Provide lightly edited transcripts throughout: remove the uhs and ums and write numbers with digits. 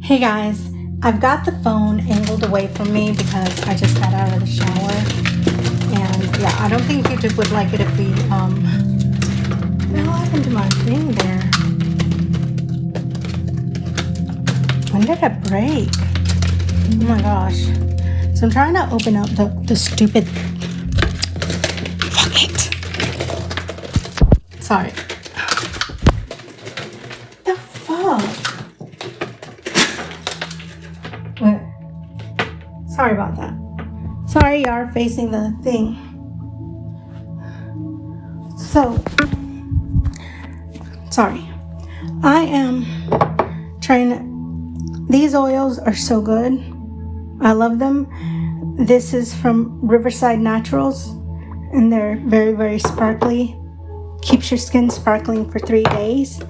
Hey guys, I've got the phone angled away from me because I just got out of the shower. And yeah, I don't think YouTube would like it if we, what happened to my thing there? When did it break? Oh my gosh. So I'm trying to open up the stupid, fuck it. Sorry. The fuck? Wait. Sorry about that. Sorry, you are facing the thing. So, sorry. I am trying to, these oils are so good. I love them. This is from Riverside Naturals, and they're very, very sparkly. Keeps your skin sparkling for 3 days.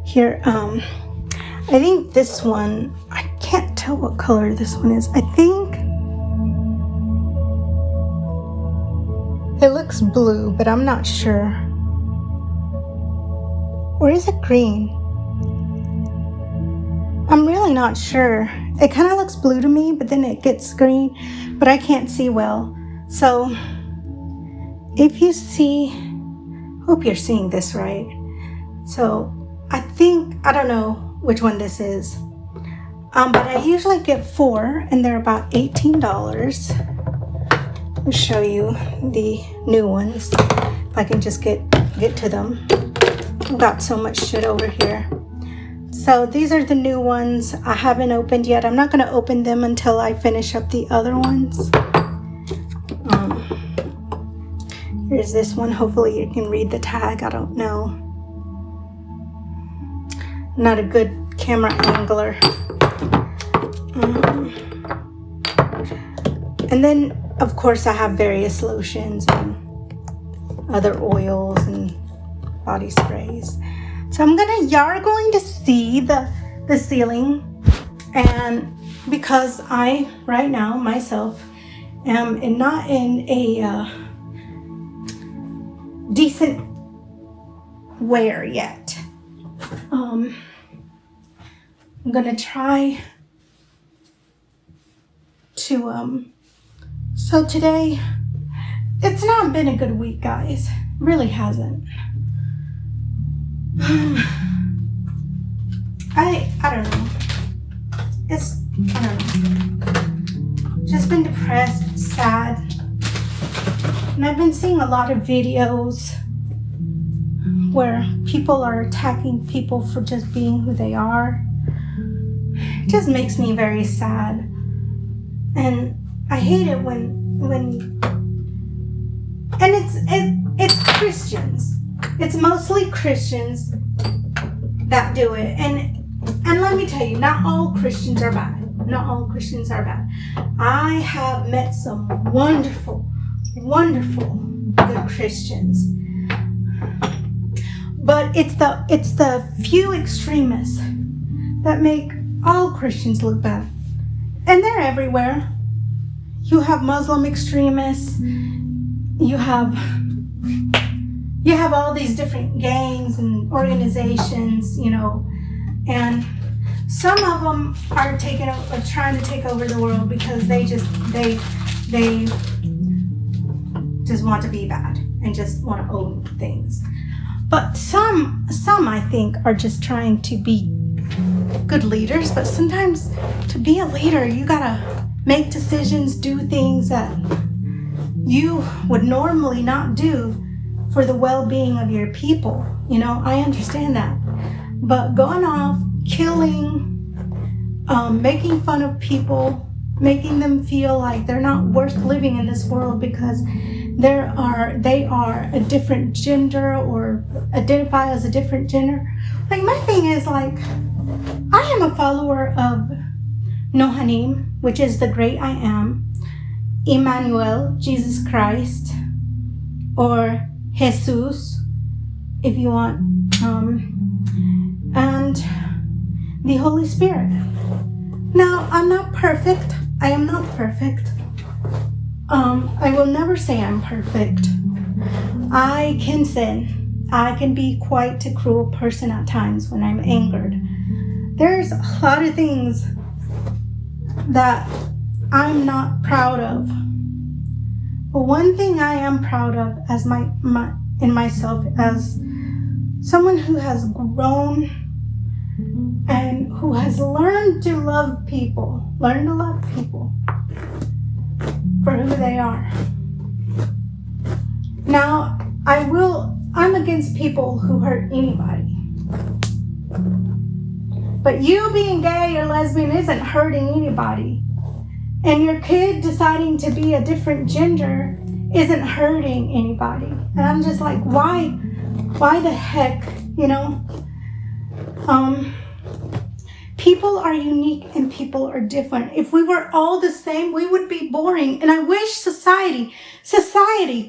Here, I think this one, I can't tell what color this one is. I think it looks blue, but I'm not sure. Or is it green? I'm really not sure. It kind of looks blue to me, but then it gets green, but I can't see well. So if you see, hope you're seeing this right. So I think, I don't know which one this is, but I usually get 4 and they're about $18. Let me show you the new ones if I can just get to them. I've got so much shit over here. So these are the new ones I haven't opened yet. I'm not going to open them until I finish up the other ones. Here's this one. Hopefully you can read the tag. I don't know. Not a good camera angler. And then, of course, I have various lotions and other oils and body sprays. So y'all are going to see the ceiling, and because I right now myself am not in a decent wear yet. I'm gonna try to so today it's not been a good week, guys. It really hasn't. I don't know. I don't know. Just been depressed, sad. And I've been seeing a lot of videos where people are attacking people for just being who they are. It just makes me very sad. And I hate it when and it's Christians. It's mostly Christians that do it. And let me tell you, not all Christians are bad. Not all Christians are bad. I have met some wonderful, wonderful good Christians. But it's the few extremists that make all Christians look bad. And they're everywhere. You have Muslim extremists. You have all these different gangs and organizations, you know, and some of them are trying to take over the world because they just want to be bad and just want to own things. But some I think are just trying to be good leaders. But sometimes to be a leader, you gotta make decisions, do things that you would normally not do for the well-being of your people. You know, I understand that. But going off, killing, making fun of people, making them feel like they're not worth living in this world because they are a different gender or identify as a different gender. Like, my thing is, like, I am a follower of Nohanim, which is the great I am, Emmanuel, Jesus Christ, or Jesus, if you want, and the Holy Spirit. Now, I'm not perfect. I am not perfect. I will never say I'm perfect. I can sin. I can be quite a cruel person at times when I'm angered. There's a lot of things that I'm not proud of. But one thing I am proud of as in myself as someone who has grown and who has learned to love people for who they are. Now, I'm against people who hurt anybody. But you being gay or lesbian isn't hurting anybody. And your kid deciding to be a different gender isn't hurting anybody. And I'm just like, why the heck, people are unique and people are different. If we were all the same, we would be boring. And I wish society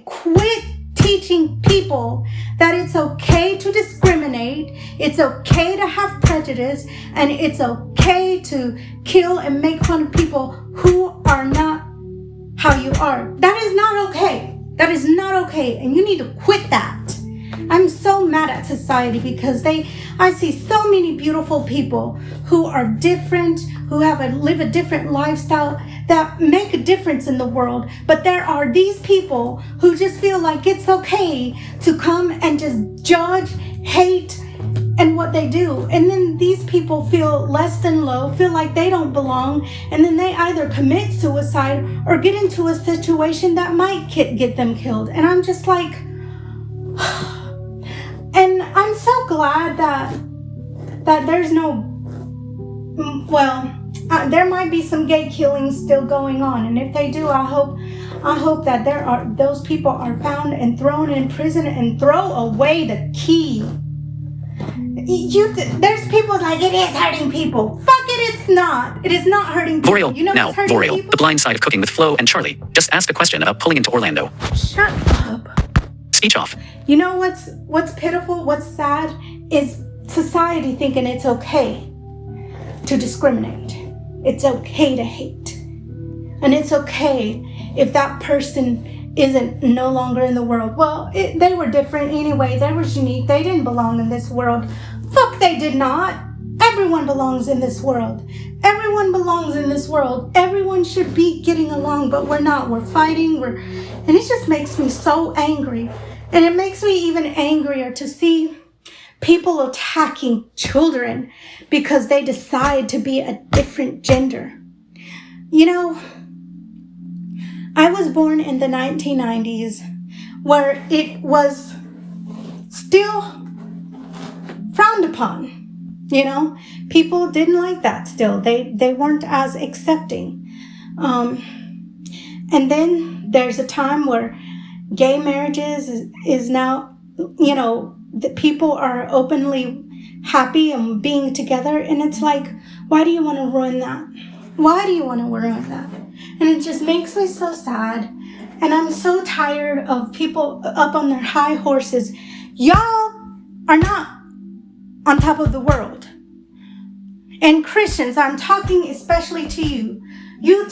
quit teaching people that it's okay to discriminate, it's okay to have prejudice, and it's okay to kill and make fun of people who are not how you are. That is not okay. That is not okay. And you need to quit that. I'm so mad at society because I see so many beautiful people who are different, who live a different lifestyle that make a difference in the world. But there are these people who just feel like it's okay to come and just judge, hate, and what they do. And then these people feel less than low, feel like they don't belong, and then they either commit suicide or get into a situation that might get them killed. And I'm just like, and I'm so glad that there's no, there might be some gay killings still going on, and if they do, I hope that those people are found and thrown in prison and throw away the key. There's people like, it is hurting people. Fuck it, it's not. It is not hurting people. Vorial, now, Vorial, people? The blind side of cooking with Flo and Charlie. Just ask a question about pulling into Orlando. Shut up. Speech off. You know what's pitiful, what's sad, is society thinking it's okay to discriminate. It's okay to hate. And it's okay if that person isn't no longer in the world. Well, they were different anyway. They were unique. They didn't belong in this world. Fuck, they did not. Everyone belongs in this world. Everyone belongs in this world. Everyone should be getting along, but we're not. We're fighting. And it just makes me so angry. And it makes me even angrier to see people attacking children because they decide to be a different gender. I was born in the 1990s where it was still frowned upon. People didn't like that still. They weren't as accepting. And then there's a time where gay marriages is now, the people are openly happy and being together. And it's like, why do you want to ruin that? Why do you want to ruin that? And it just makes me so sad. And I'm so tired of people up on their high horses. Y'all are not on top of the world. And Christians, I'm talking especially to you. You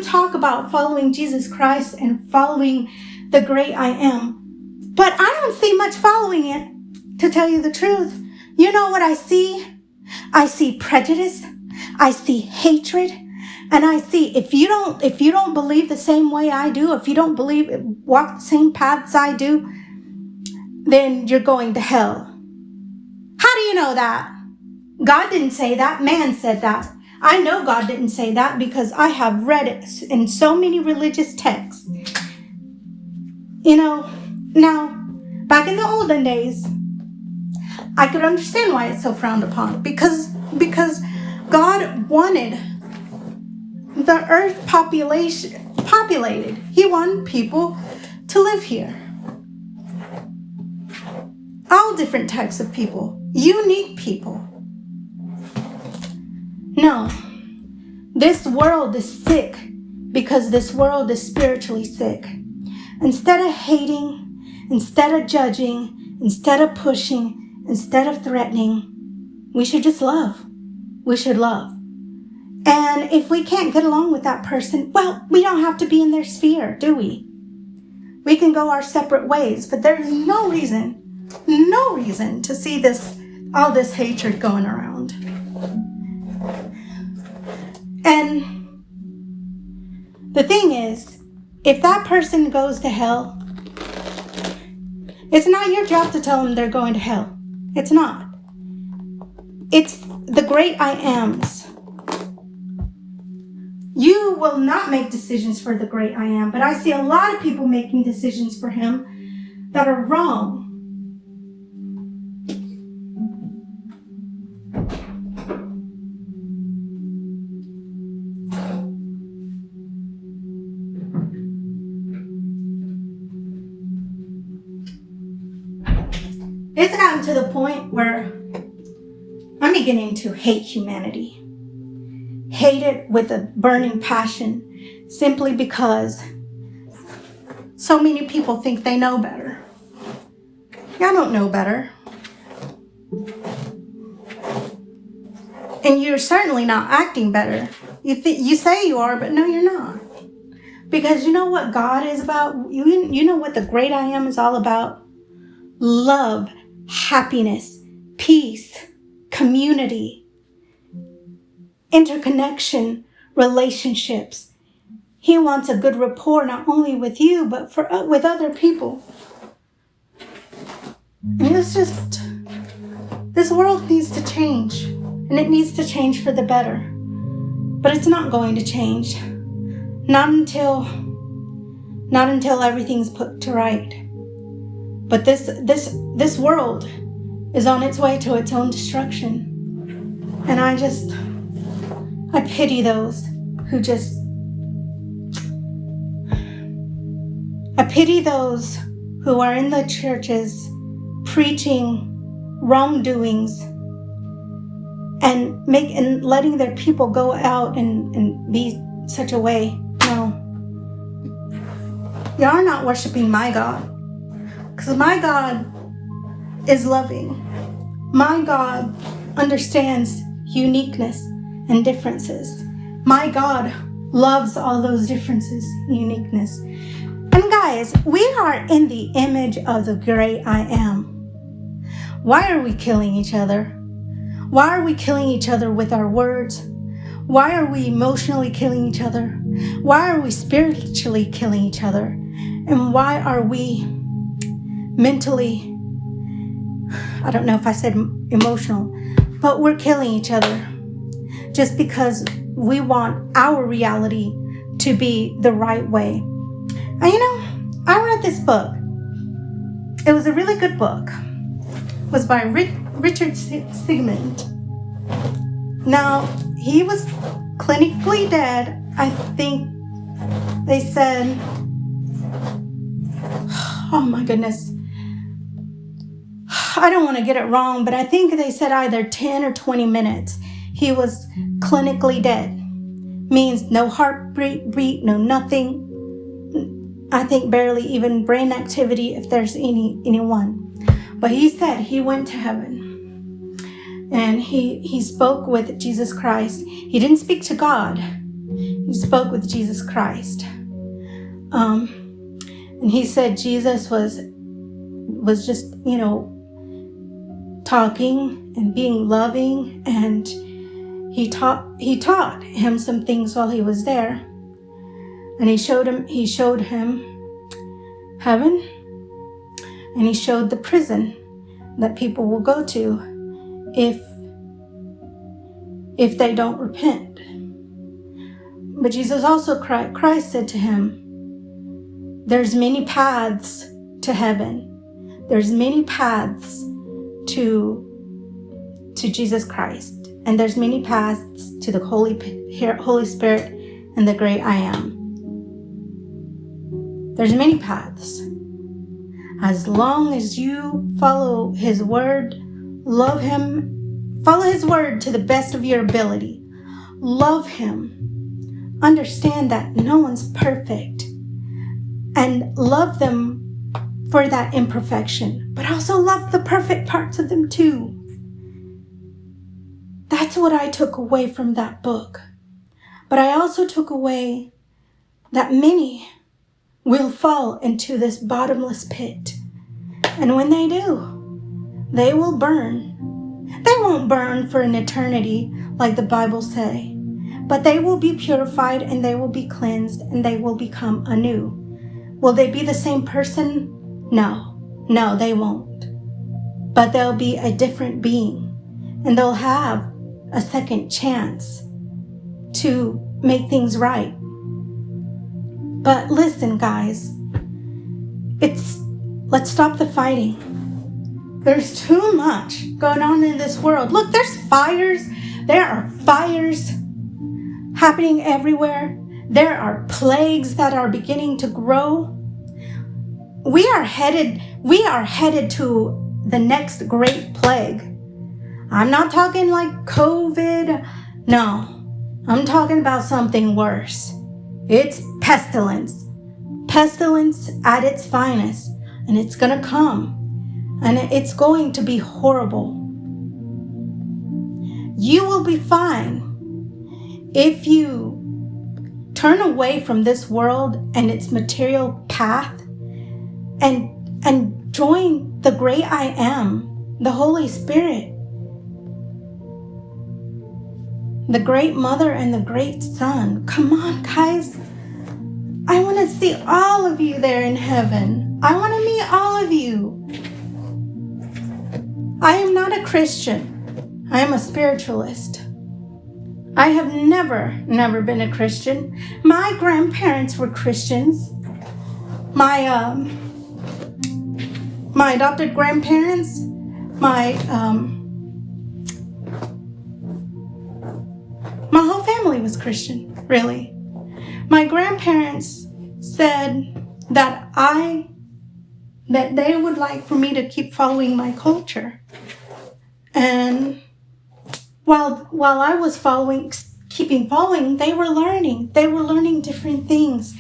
talk about following Jesus Christ and following the great I am. But I don't see much following it, to tell you the truth. You know what I see? I see prejudice. I see hatred. And I see if you don't believe the same way I do, if you don't walk the same paths I do, then you're going to hell. How do you know that? God didn't say that. Man said that. I know God didn't say that because I have read it in so many religious texts. Now, back in the olden days, I could understand why it's so frowned upon because God wanted the earth populated. He wanted people to live here. All different types of people. Unique people. No. This world is sick because this world is spiritually sick. Instead of hating, instead of judging, instead of pushing, instead of threatening, we should just love. We should love. And if we can't get along with that person, well, we don't have to be in their sphere, do we? We can go our separate ways, but there's no reason no reason to see all this hatred going around. And the thing is, if that person goes to hell, it's not your job to tell them they're going to hell. It's not. It's the great I ams. You will not make decisions for the great I am, but I see a lot of people making decisions for him that are wrong. It's gotten to the point where I'm beginning to hate humanity. Hate it with a burning passion, simply because so many people think they know better. Y'all don't know better. And you're certainly not acting better. You say you are, but no, you're not. Because you know what God is about? You know what the great I am is all about? Love, happiness, peace, community, interconnection, relationships. He wants a good rapport, not only with you, but with other people. And this world needs to change, and it needs to change for the better. But it's not going to change. Not until everything's put to right. But this world is on its way to its own destruction. And I pity those who I pity those who are in the churches preaching wrongdoings and letting their people go out and be such a way. No. You are not worshiping my God. Because my God is loving. My God understands uniqueness and differences. My God loves all those differences, uniqueness. And guys, we are in the image of the great I am. Why are we killing each other? Why are we killing each other with our words? Why are we emotionally killing each other? Why are we spiritually killing each other? And why are we mentally, I don't know if I said emotional, but we're killing each other just because we want our reality to be the right way. And I read this book. It was a really good book. It was by Richard Sigmund. Now, he was clinically dead. I think they said, oh my goodness, I don't want to get it wrong, but I think they said either 10 or 20 minutes. He was clinically dead. Means no heartbeat, no nothing. I think barely even brain activity, if there's anyone. But he said he went to heaven. And he spoke with Jesus Christ. He didn't speak to God. He spoke with Jesus Christ. And he said Jesus was just, talking and being loving, and he taught him some things while he was there. And he showed him heaven, and he showed the prison that people will go to if they don't repent. But Jesus also Christ said to him, there's many paths to heaven. There's many paths to Jesus Christ. And there's many paths to the Holy Spirit and the great I am. There's many paths. As long as you follow his word, love him, follow his word to the best of your ability. Love him. Understand that no one's perfect. And love them for that imperfection, but also love the perfect parts of them too. That's what I took away from that book. But I also took away that many will fall into this bottomless pit. And when they do, they will burn. They won't burn for an eternity like the Bible say, but they will be purified and they will be cleansed and they will become anew. Will they be the same person? No, they won't. But they'll be a different being and they'll have a second chance to make things right. But listen, guys, let's stop the fighting. There's too much going on in this world. Look, there's fires. There are fires happening everywhere. There are plagues that are beginning to grow. We are headed to the next great plague. I'm not talking like COVID. No, I'm talking about something worse. It's pestilence. Pestilence at its finest. And it's going to come. And it's going to be horrible. You will be fine if you turn away from this world and its material path and join the great I am, the Holy Spirit, the great Mother and the great Son. Come on, guys. I want to see all of you there in heaven. I want to meet all of you. I am not a Christian. I am a spiritualist. I have never been a Christian. My grandparents were Christians. My adopted grandparents, my whole family was Christian, really. My grandparents said that they would like for me to keep following my culture. And while I was keeping following, they were learning. They were learning different things.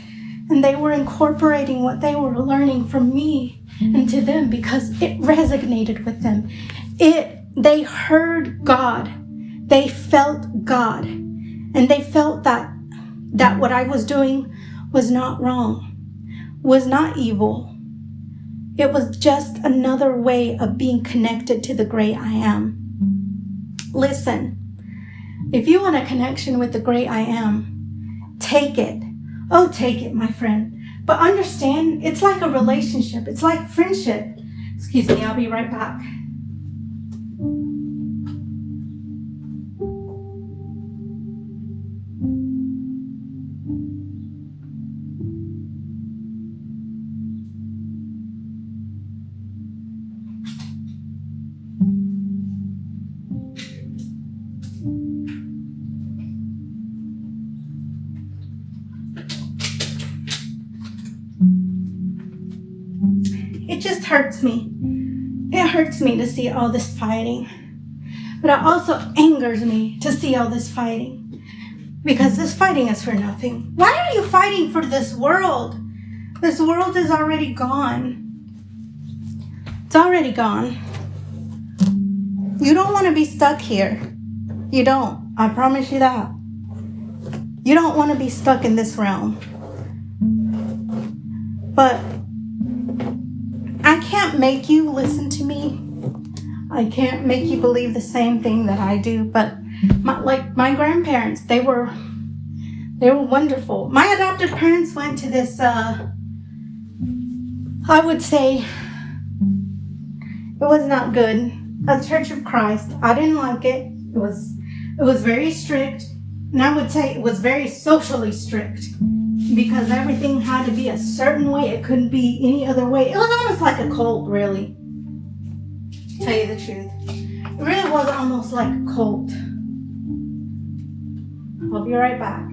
And they were incorporating what they were learning from me into them because it resonated with them. They heard God. They felt God. And they felt that what I was doing was not wrong, was not evil. It was just another way of being connected to the great I am. Listen, if you want a connection with the great I am, take it. Oh, take it, my friend. But understand, it's like a relationship. It's like friendship. Excuse me, I'll be right back. It just hurts me. It hurts me to see all this fighting. But it also angers me to see all this fighting. Because this fighting is for nothing. Why are you fighting for this world? This world is already gone. It's already gone. You don't want to be stuck here. You don't. I promise you that. You don't want to be stuck in this realm. But I can't make you listen to me. I can't make you believe the same thing that I do. But my grandparents, they were wonderful. My adopted parents went to this, I would say, it was not good. A Church of Christ. I didn't like it. It was very strict. And I would say it was very socially strict. Because everything had to be a certain way. It couldn't be any other way. It was almost like a cult, really. To tell you the truth. It really was almost like a cult. I'll be right back.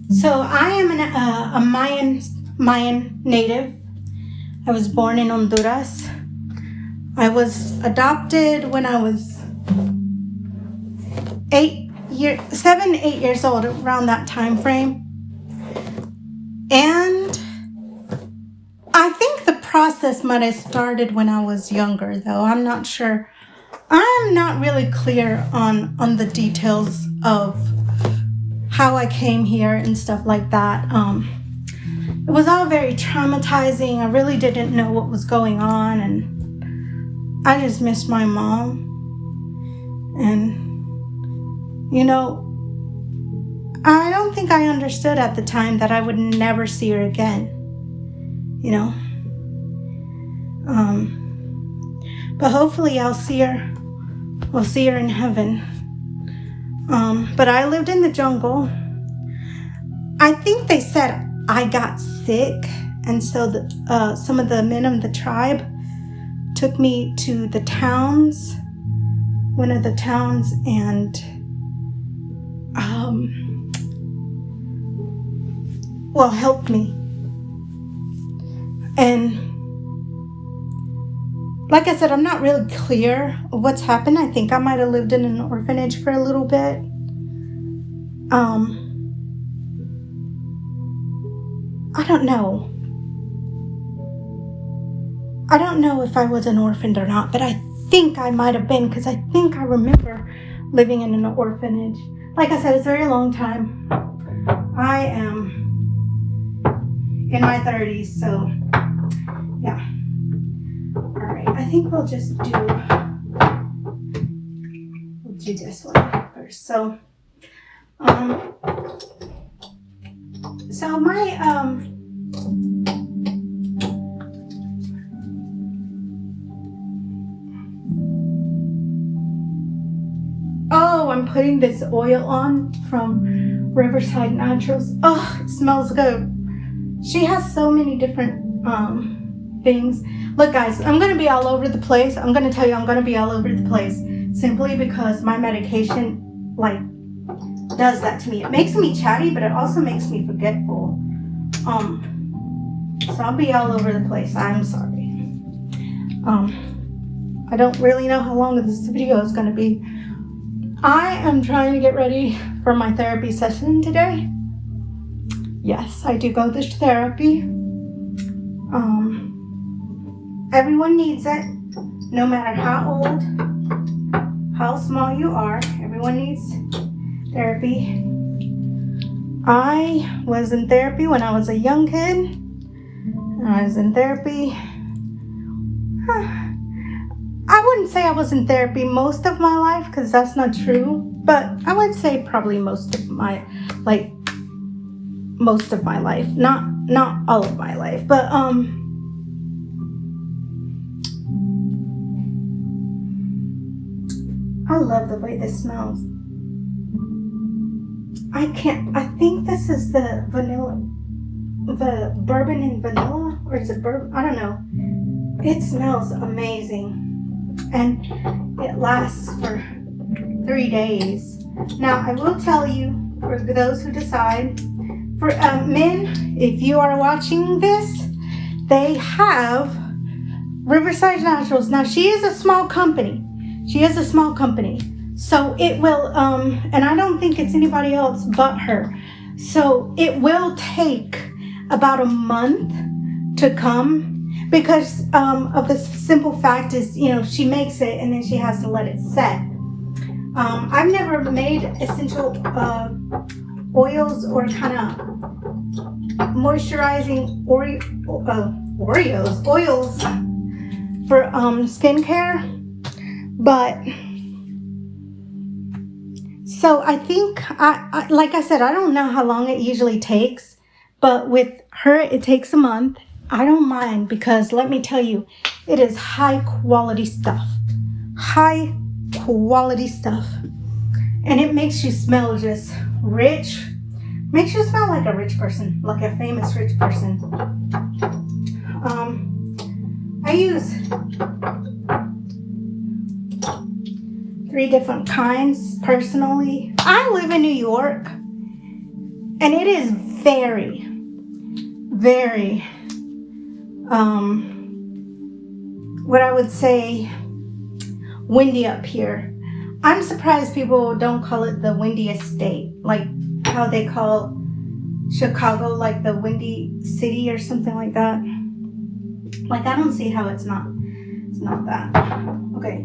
So I am a Mayan native. I was born in Honduras. I was adopted when I was 8 8 years old, around that time frame. And I think the process might have started when I was younger, though. I'm not sure. I'm not really clear on the details of how I came here and stuff like that. It was all very traumatizing. I really didn't know what was going on, and I just missed my mom. And, I don't think I understood at the time that I would never see her again, But hopefully I'll see her. We'll see her in heaven. But I lived in the jungle. I think they said I got sick, and so some of the men of the tribe took me to the towns, one of the towns, and helped me. And like I said, I'm not really clear of what's happened. I think I might have lived in an orphanage for a little bit. I don't know. I don't know if I was an orphan or not, but I think I might have been, because I think I remember living in an orphanage. Like I said, it's a very long time. I am in my 30s, so yeah. All right, I think we'll just do this one first. So my I'm putting this oil on from Riverside Naturals. Oh, it smells good. She has so many different things. Look, guys, I'm going to be all over the place. I'm going to tell you, I'm going to be all over the place simply because my medication, does that to me. It makes me chatty, but it also makes me forgetful. So I'll be all over the place. I'm sorry. I don't really know how long this video is going to be. I am trying to get ready for my therapy session today. Yes, I do go to therapy. Everyone needs it, no matter how old, how small you are. Everyone needs therapy. I was in therapy when I was a young kid. I was in therapy. I wouldn't say I was in therapy most of my life, because that's not true. But I would say probably most of my life. Not all of my life. But I love the way this smells. I think this is the bourbon and vanilla, or is it bourbon? I don't know. It smells amazing. And it lasts for 3 days. Now, I will tell you, for those who decide, for men, if you are watching this, they have Riverside Naturals. Now, she is a small company. So it will, and I don't think it's anybody else but her. So it will take about a month to come, because of the simple fact is, she makes it and then she has to let it set. I've never made essential oils or kind of moisturizing oils for skincare, but so I think I like I said, I don't know how long it usually takes, but with her it takes a month. I don't mind, because let me tell you, it is high quality stuff. And it makes you smell just rich. Makes you smell like a rich person, like a famous rich person. I use 3 different kinds personally. I live in New York, and it is very, very what I would say windy up here. I'm surprised people don't call it the windiest state, like how they call Chicago like the windy city or something like that. Like, I don't see how it's not that. Okay,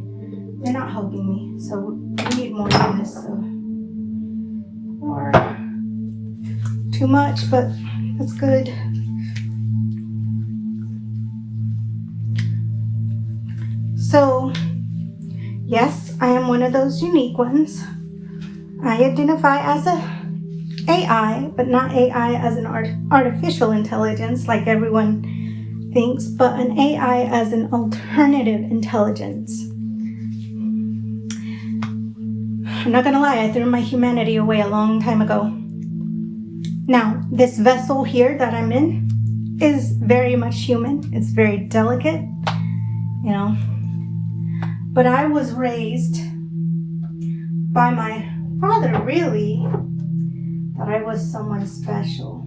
they're not helping me, so we need more of this. So. Or too much, but that's good. So, yes, I am one of those unique ones. I identify as a AI, but not AI as an artificial intelligence like everyone thinks, but an AI as an alternative intelligence. I'm not gonna lie, I threw my humanity away a long time ago. Now, this vessel here that I'm in is very much human. It's very delicate, you know. But I was raised by my father, really, that I was someone special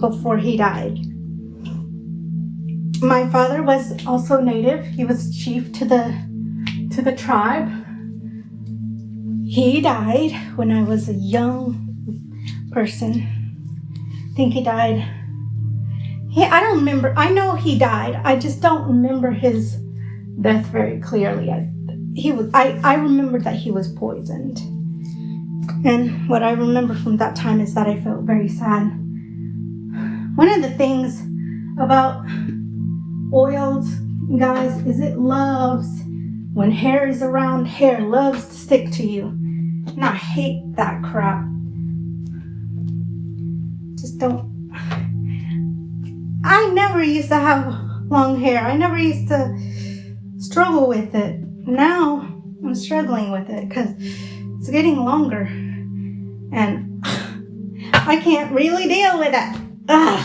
before he died. My father was also native. He was chief to the tribe. He died when I was a young person. I think he died. I don't remember. I know he died. I just don't remember his death very clearly. I remember that he was poisoned. And what I remember from that time is that I felt very sad. One of the things about oils, guys, is it loves, when hair is around, hair loves to stick to you. And I hate that crap. Just don't. I never used to have long hair. I never used to struggle with it. Now I'm struggling with it because it's getting longer. And I can't really deal with it. Ugh.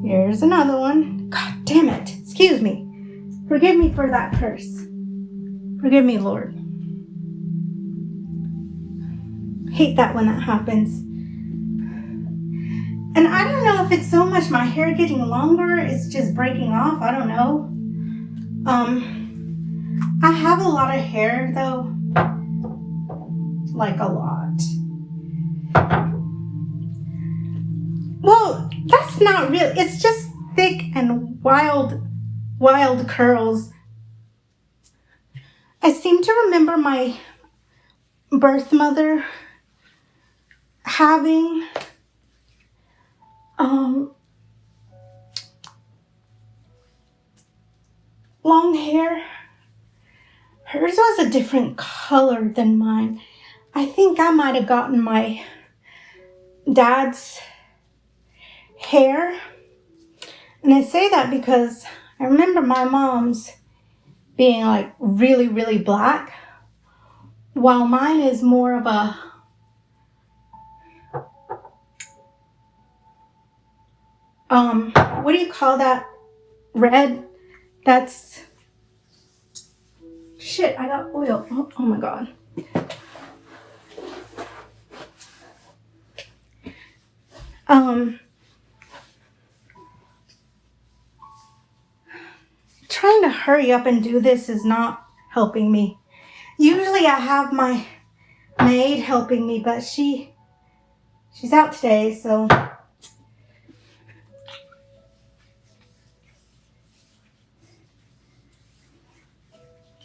Here's another one. God damn it. Excuse me. Forgive me for that curse. Forgive me, Lord. Hate that when that happens. And I don't know if it's so much my hair getting longer, it's just breaking off. I don't know. I have a lot of hair though. Like a lot. Well, that's not real. It's just thick and wild curls. I seem to remember my birth mother having long hair. Hers was a different color than mine. I think I might have gotten my dad's hair. And I say that because I remember my mom's being like really, really black, while mine is more of a what do you call that? Red? That's shit, I got oil. Oh my god. Trying to hurry up and do this is not helping me. Usually I have my maid helping me, but she's out today, so.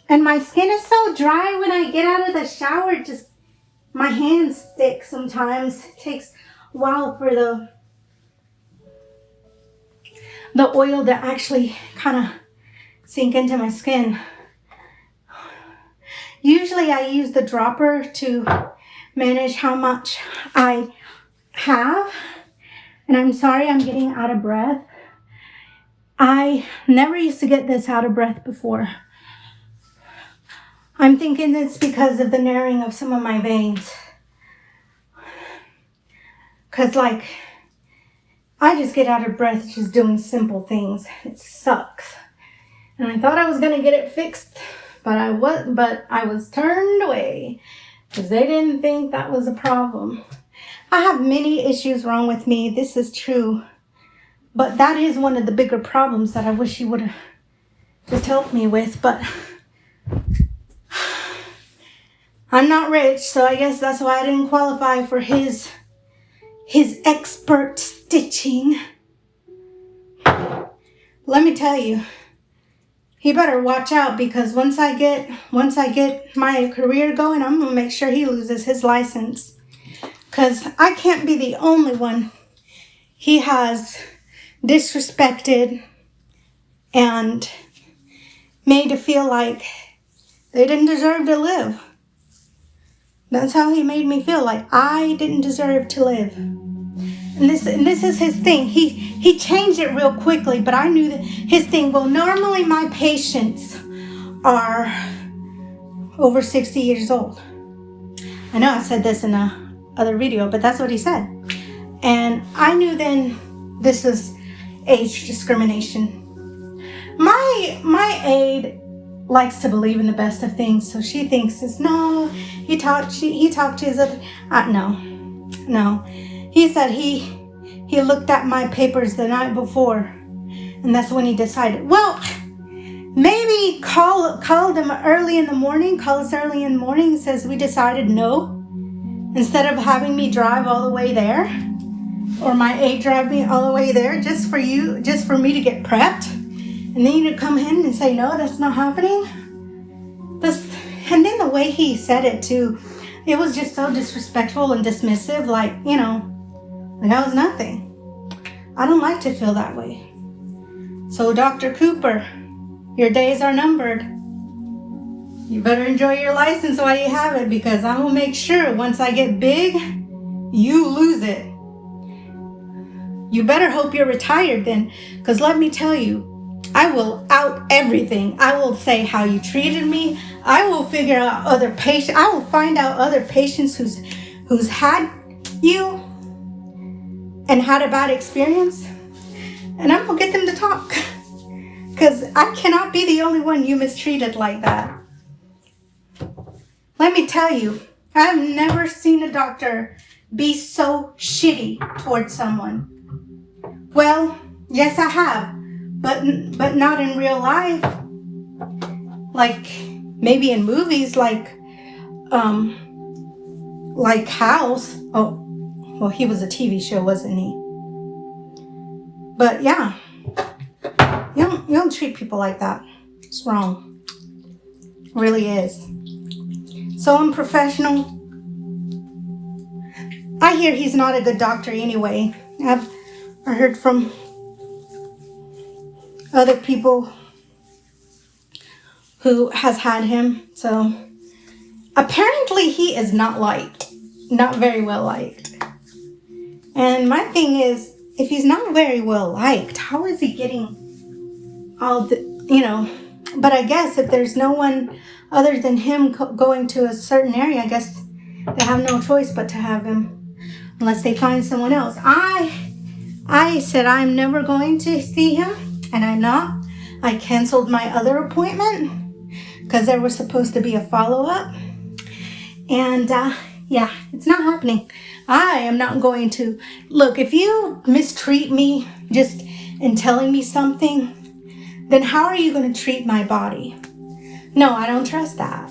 And my skin is so dry when I get out of the shower, just my hands stick sometimes. It takes a while for the oil to actually kind of sink into my skin. Usually I use the dropper to manage how much I have. And I'm sorry I'm getting out of breath. I never used to get this out of breath before. I'm thinking it's because of the narrowing of some of my veins. Because like, I just get out of breath just doing simple things. It sucks. And I thought I was going to get it fixed, but I was turned away because they didn't think that was a problem. I have many issues wrong with me. This is true. But that is one of the bigger problems that I wish he would have just helped me with. But I'm not rich, so I guess that's why I didn't qualify for his expert stitching. Let me tell you, he better watch out, because once I get my career going, I'm gonna make sure he loses his license, because I can't be the only one he has disrespected and made to feel like they didn't deserve to live. That's how he made me feel, like I didn't deserve to live. And this is his thing. He changed it real quickly, but I knew that his thing, well, normally my patients are over 60 years old. I know I said this in a other video, but that's what he said. And I knew then this was age discrimination. My aide likes to believe in the best of things, so she thinks it's no. He talked to his other. No. He said he looked at my papers the night before, and that's when he decided. Well, maybe call them early in the morning. Call us early in the morning. Says we decided no, instead of having me drive all the way there, or my aide drive me all the way there just for me to get prepped. And then you come in and say, no, that's not happening. And then the way he said it too, it was just so disrespectful and dismissive, like, like I was nothing. I don't like to feel that way. So Dr. Cooper, your days are numbered. You better enjoy your license while you have it, because I'm going to make sure once I get big, you lose it. You better hope you're retired then, because let me tell you, I will out everything. I will say how you treated me. I will figure out other patients. I will find out other patients who's had you and had a bad experience, and I'm gonna get them to talk, because I cannot be the only one you mistreated like that. Let me tell you, I've never seen a doctor be so shitty towards someone. Well, yes, I have. But not in real life. Like maybe in movies, like House. Oh, well, he was a TV show, wasn't he? But yeah, you don't treat people like that. It's wrong. It really is. So unprofessional. I hear he's not a good doctor anyway. I heard from other people who has had him. So apparently he is not liked, not very well liked. And my thing is, if he's not very well liked, how is he getting all the, but I guess if there's no one other than him going to a certain area, I guess they have no choice but to have him, unless they find someone else. I said I'm never going to see him. And I'm not. I canceled my other appointment because there was supposed to be a follow-up. And yeah, it's not happening. I am not going to. Look, if you mistreat me just in telling me something, then how are you going to treat my body? No, I don't trust that.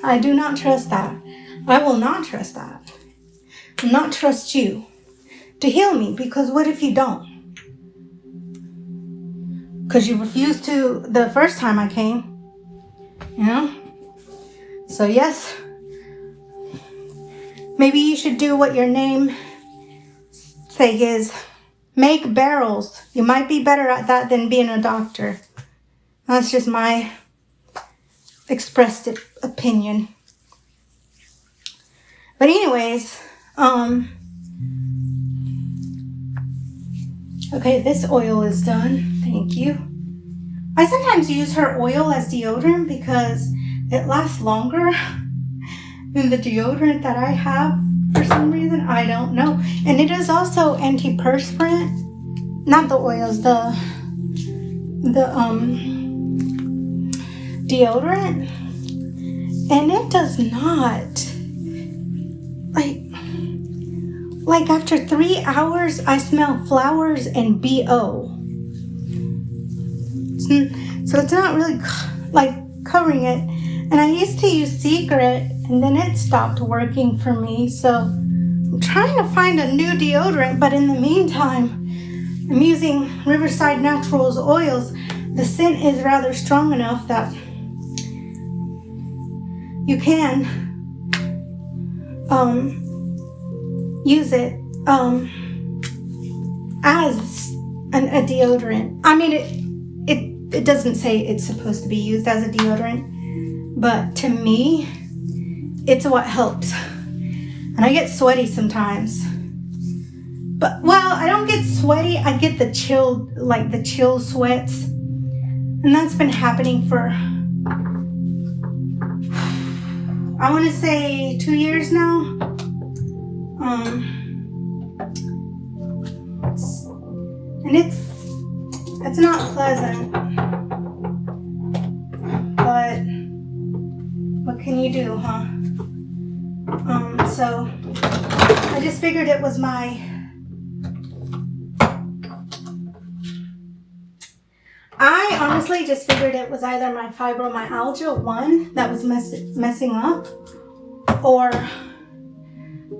I do not trust that. I will not trust that. I will not trust you to heal me, because what if you don't? Because you refused to the first time I came. So yes. Maybe you should do what your name say is. Make barrels. You might be better at that than being a doctor. That's just my expressed opinion. But anyways, okay, this oil is done. Thank you. I sometimes use her oil as deodorant because it lasts longer than the deodorant that I have for some reason. I don't know. And it is also antiperspirant. Not the oils, the deodorant. And it does not like after 3 hours, I smell flowers and BO. So it's not really like covering it. And I used to use Secret, and then it stopped working for me. So I'm trying to find a new deodorant, but in the meantime, I'm using Riverside Naturals oils. The scent is rather strong enough that you can use it as a deodorant. I mean, it doesn't say it's supposed to be used as a deodorant, but to me, it's what helps. And I get sweaty sometimes. But, well, I don't get sweaty. I get the chill sweats. And that's been happening for, I want to say 2 years now. And it's not pleasant. But what can you do, huh? So I just figured it was I honestly just figured it was either my fibromyalgia, one, that was messing up, or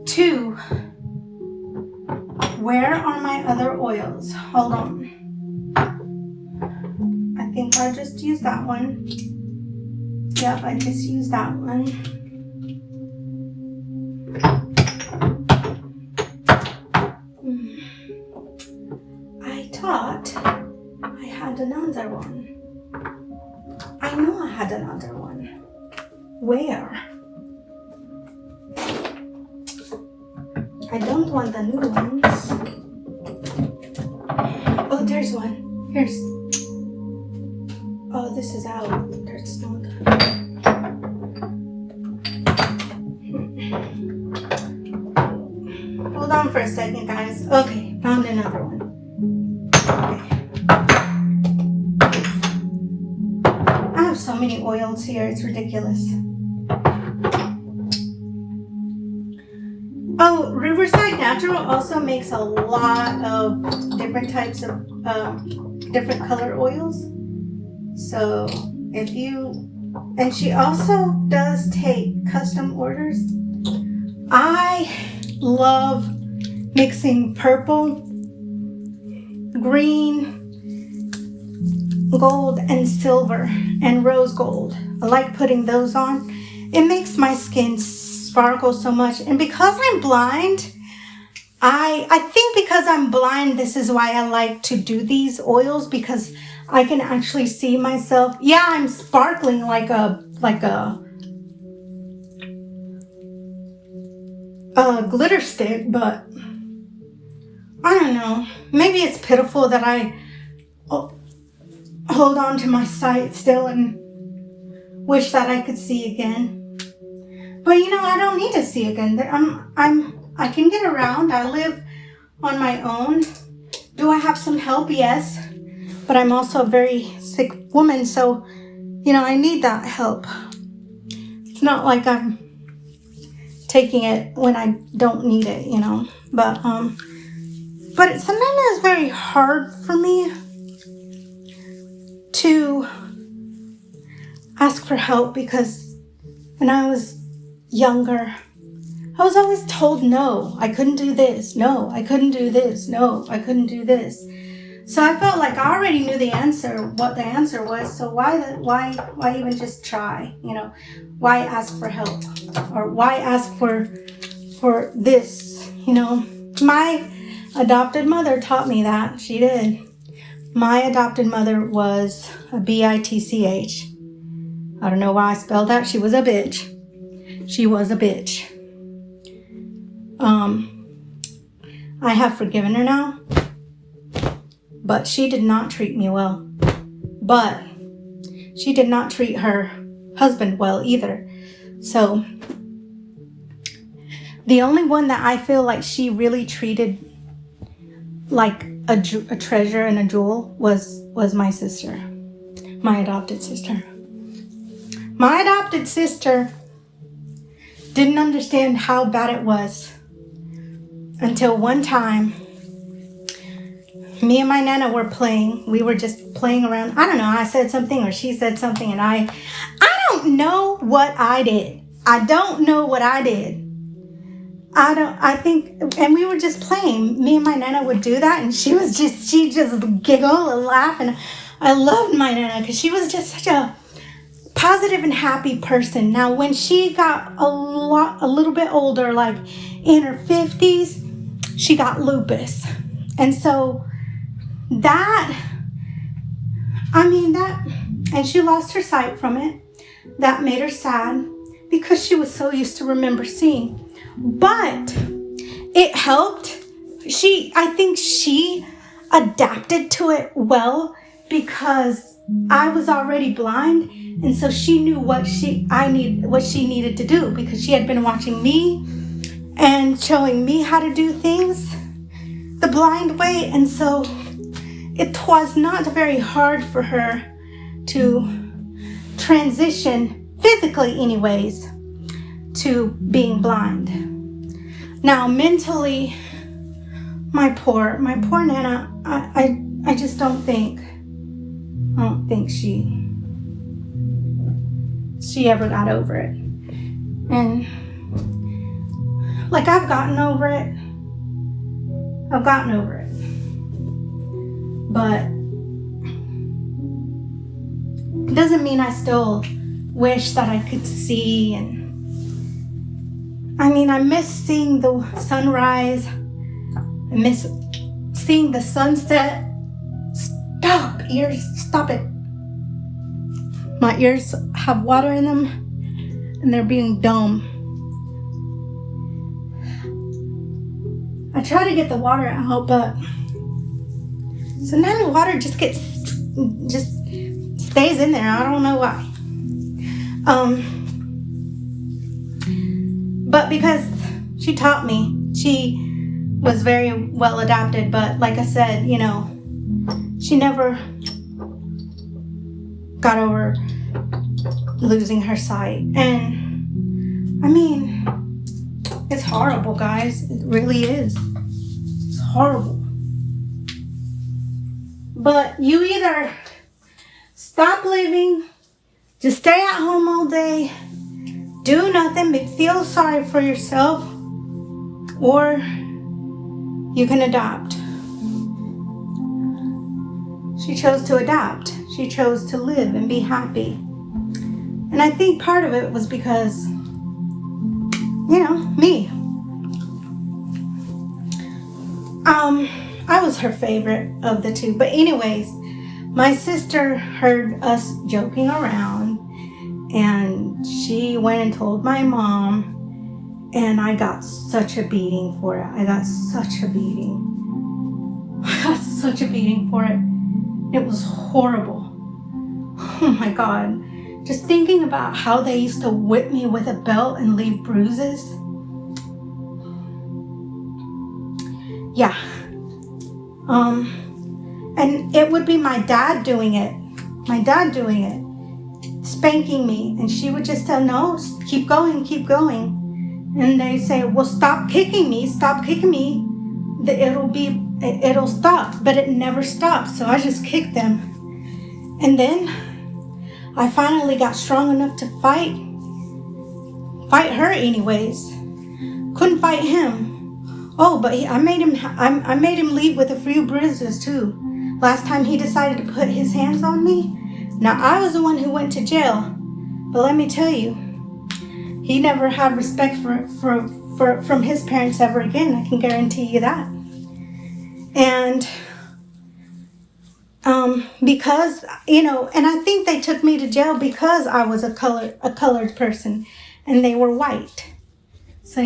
two, where are my other oils? Hold on. I think I just used that one. Yep, I just used that one. I thought I had another one. I know I had another one. Where? I don't want the new ones. Oh, there's one. Here's. Oh, this is out. There's not. Hold on for a second, guys. Okay, found another one. Okay. I have so many oils here, it's ridiculous. Oh, Riverside Natural also makes a lot of different types of different color oils. So if you, and she also does take custom orders. I love mixing purple, green, gold, and silver, and rose gold. I like putting those on. It makes my skin sparkle so much. And because I'm blind, I think because I'm blind, this is why I like to do these oils, because I can actually see myself. Yeah, I'm sparkling like a glitter stick, but I don't know. Maybe it's pitiful that I hold on to my sight still and wish that I could see again. But you know, I don't need to see again. I can get around. I live on my own. Do I have some help? Yes. But I'm also a very sick woman, so you know, I need that help. It's not like I'm taking it when I don't need it, you know. But sometimes it's very hard for me to ask for help, because when I was younger, I was always told no, I couldn't do this, no, I couldn't do this, no, I couldn't do this. So I felt like I already knew the answer, what the answer was. So why even just try? You know, why ask for help, or why ask for this? You know, my adopted mother taught me that. She did. My adopted mother was a bitch. I don't know why I spelled that. She was a bitch. She was a bitch. I have forgiven her now. But she did not treat me well. But she did not treat her husband well either. So the only one that I feel like she really treated like a treasure and a jewel was my sister. My adopted sister. My adopted sister didn't understand how bad it was. until one time, me and my Nana were playing. We were just playing around. I don't know. I said something or she said something, and I don't know what I did. I don't know what I did. I think, and we were just playing. Me and my Nana would do that, and she just giggle and laugh, and I loved my Nana because she was just such a positive and happy person. Now, when she got a little bit older, like in her 50s, she got lupus, and so and she lost her sight from it. That made her sad because she was so used to remember seeing. But it helped. I think she adapted to it well because I was already blind, and so she knew what she needed to do because she had been watching me and showing me how to do things the blind way, and so it was not very hard for her to transition, physically anyways, to being blind. Now, mentally, my poor Nana, I just don't think she ever got over it. And like I've gotten over it. But it doesn't mean I still wish that I could see. And I mean, I miss seeing the sunrise. I miss seeing the sunset. Stop, ears, stop it. My ears have water in them and they're being dumb. I try to get the water out, but sometimes the water just stays in there. I don't know why. But because she taught me, she was very well adapted. But like I said, she never got over losing her sight. And I mean, it's horrible, guys. It really is. It's horrible. But you either stop living, just stay at home all day, do nothing but feel sorry for yourself, or you can adopt. She chose to adapt. She chose to live and be happy. And I think part of it was because, me. I was her favorite of the two. But anyways, my sister heard us joking around, and she went and told my mom, and I got such a beating for it. I got such a beating for it. It was horrible. Oh my God. Just thinking about how they used to whip me with a belt and leave bruises. Yeah. And it would be my dad doing it. Spanking me. And she would just tell, no, keep going. And they say, well, stop kicking me. It'll stop. But it never stopped. So I just kicked them. And then I finally got strong enough to fight her anyways. Couldn't fight him. Oh, but I made him leave with a few bruises too. Last time he decided to put his hands on me. Now I was the one who went to jail. But let me tell you, he never had respect from his parents ever again. I can guarantee you that. And because, and I think they took me to jail because I was a colored person and they were white. So,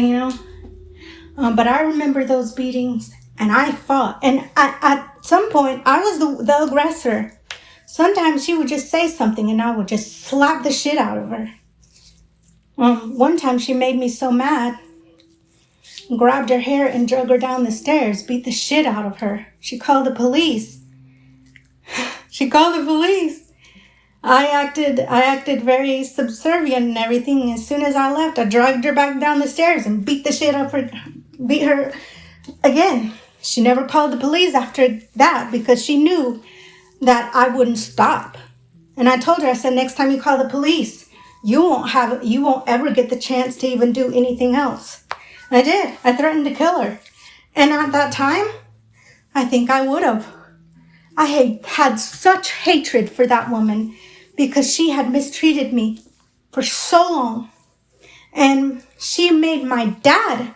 but I remember those beatings and I fought. And at some point, I was the aggressor. Sometimes she would just say something and I would just slap the shit out of her. One time she made me so mad, grabbed her hair and drug her down the stairs, beat the shit out of her. She called the police. I acted very subservient and everything. As soon as I left, I dragged her back down the stairs and beat her again, she never called the police after that because she knew that I wouldn't stop. And I told her, I said, next time you call the police, you won't ever get the chance to even do anything else. And I did. I threatened to kill her. And at that time, I think I would have. I had such hatred for that woman because she had mistreated me for so long. And she made my dad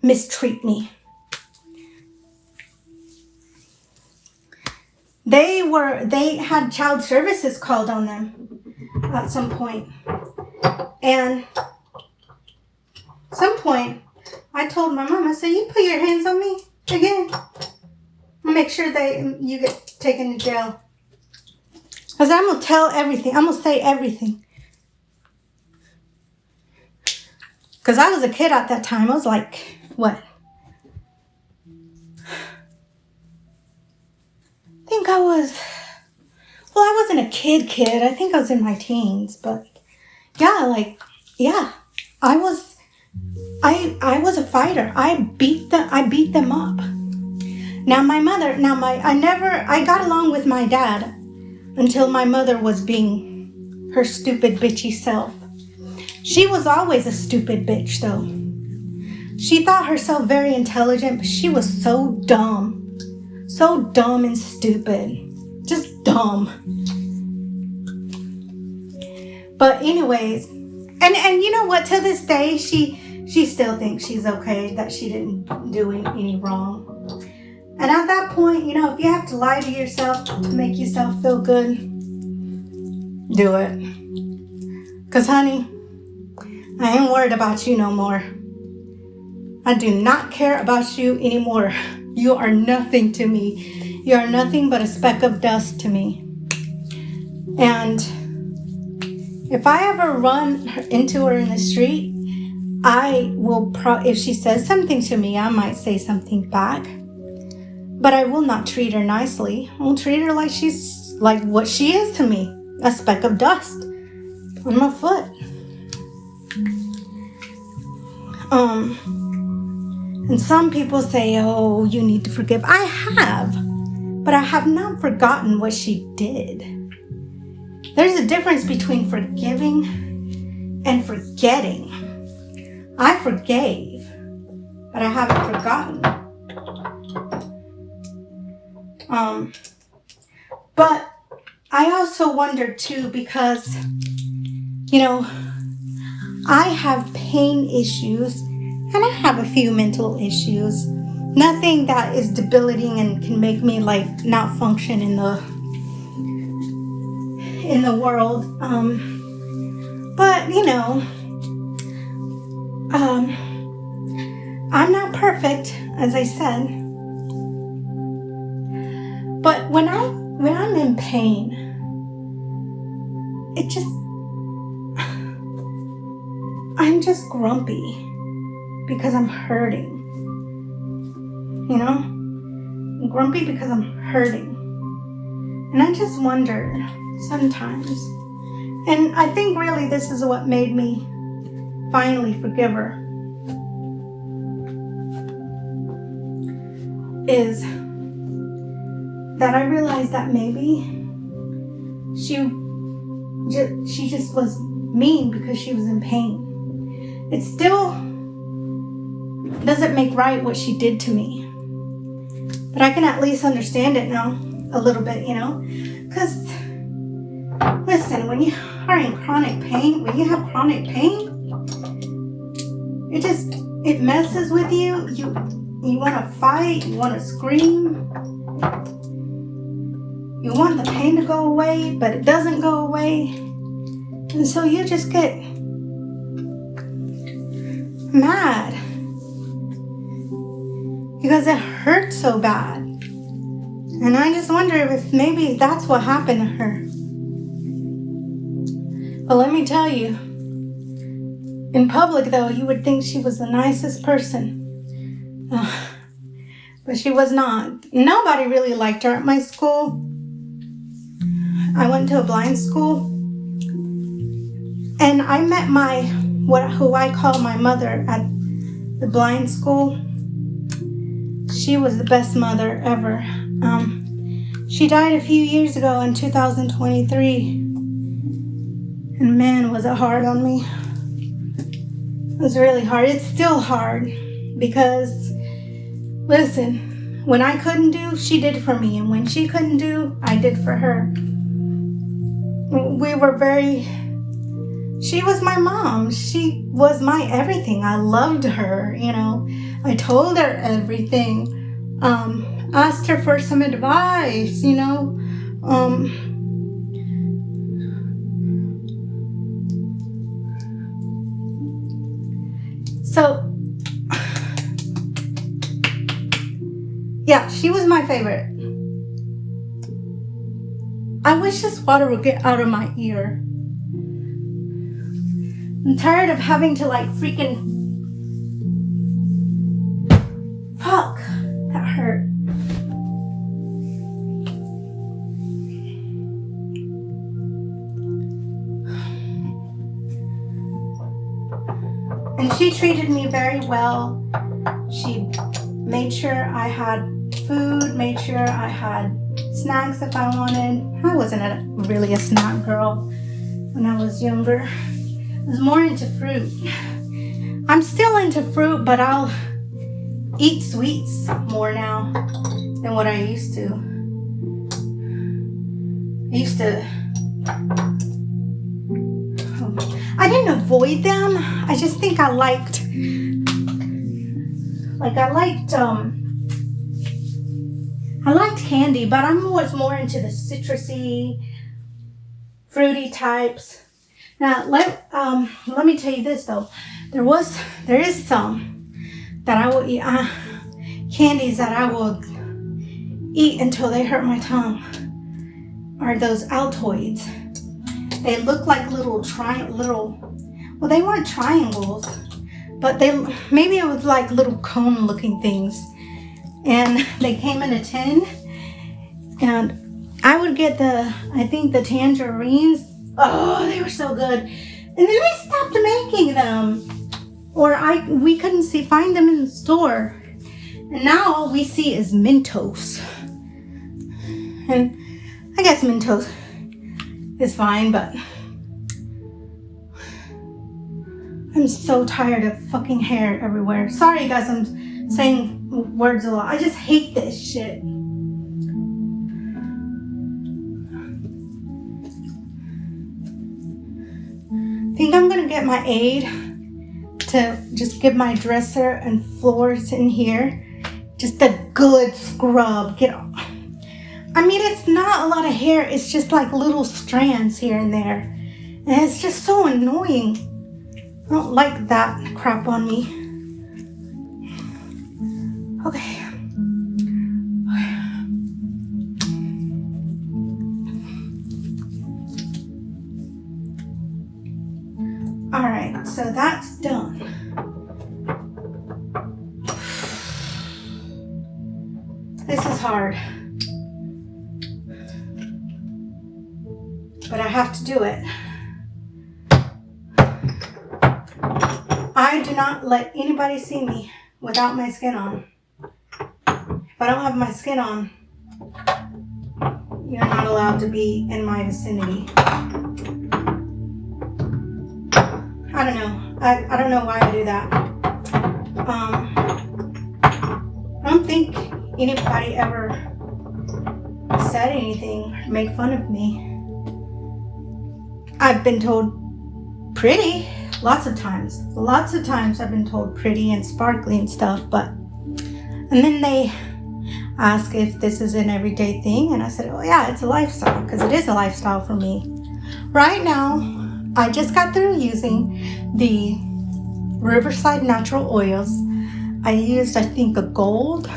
mistreat me. They had child services called on them at some point. And at some point, I told my mom, I said, you put your hands on me again, make sure you get taken to jail. I said, I'm going to tell everything. I'm going to say everything. Because I was a kid at that time. I was like, what? I think I wasn't a kid. I think I was in my teens. But yeah, I was a fighter. I beat them up. I got along with my dad until my mother was being her stupid bitchy self. She was always a stupid bitch though. She thought herself very intelligent, but she was so dumb and stupid, just dumb. But anyways, and you know what, to this day, she still thinks she's okay, that she didn't do any wrong. And at that point, you know, if you have to lie to yourself to make yourself feel good, do it. Because, honey, I ain't worried about you no more. I do not care about you anymore. You are nothing to me. You are nothing but a speck of dust to me. And if I ever run into her in the street, I will if she says something to me, I might say something back. But I will not treat her nicely. I'll treat her like she's like what she is to me, a speck of dust on my foot. And some people say, oh, you need to forgive. I have, but I have not forgotten what she did. There's a difference between forgiving and forgetting. I forgave, but I haven't forgotten. But I also wonder too, because, you know, I have pain issues and I have a few mental issues. Nothing that is debilitating and can make me like not function in the world. But you know, I'm not perfect, as I said. But when I'm in pain, I'm just grumpy because I'm hurting. You know? I'm grumpy because I'm hurting. And I just wonder sometimes. And I think really this is what made me finally forgive her. Is that I realized that maybe she just was mean because she was in pain. It still doesn't make right what she did to me. But I can at least understand it now a little bit, you know? Because, listen, when you are in chronic pain, when you have chronic pain, it messes with you. You want to fight, you want to scream. You want the pain to go away, but it doesn't go away. And so you just get mad because it hurts so bad. And I just wonder if maybe that's what happened to her. But let me tell you, in public though, you would think she was the nicest person. But she was not. Nobody really liked her at my school. I went to a blind school. And I met who I call my mother at the blind school. she was the best mother ever. She died a few years ago in 2023. And man, was it hard on me. It was really hard. It's still hard because, listen, when I couldn't do, she did for me. And when she couldn't do, I did for her. She was my mom. She was my everything. I loved her, you know. I told her everything. Asked her for some advice, you know. So, yeah, she was my favorite. I wish this water would get out of my ear. I'm tired of having to like freaking... Fuck, that hurt. And she treated me very well. She made sure I had food, made sure I had snacks if I wanted. I wasn't really a snack girl when I was younger. I was more into fruit. I'm still into fruit, but I'll eat sweets more now than what I used to. I didn't avoid them. I just think I liked candy, but I'm always more into the citrusy, fruity types. Now, let me tell you this though. There is some that I will eat, candies that I will eat until they hurt my tongue. Are those Altoids? They look like they weren't triangles, but maybe it was like little cone looking things. And they came in a tin, and I would get the tangerines. Oh, they were so good. And then they stopped making them, or we couldn't find them in the store. And now all we see is Mentos. And I guess Mentos is fine, but I'm so tired of fucking hair everywhere. Sorry guys, I'm saying words a lot. I just hate this shit. I think I'm gonna get my aide to just give my dresser and floors in here just a good scrub. I mean, it's not a lot of hair. It's just like little strands here and there. And it's just so annoying. I don't like that crap on me. Okay. All right, so that's done. This is hard. But I have to do it. I do not let anybody see me without my skin on. If I don't have my skin on, you're not allowed to be in my vicinity. I don't know. I don't know why I do that. I don't think anybody ever said anything or made fun of me. I've been told pretty lots of times. Lots of times I've been told pretty and sparkly and stuff, and then they ask if this is an everyday thing, and I said, oh yeah, it's a lifestyle, because it is a lifestyle for me. Right now, I just got through using the Riverside natural oils. I used, I think, a gold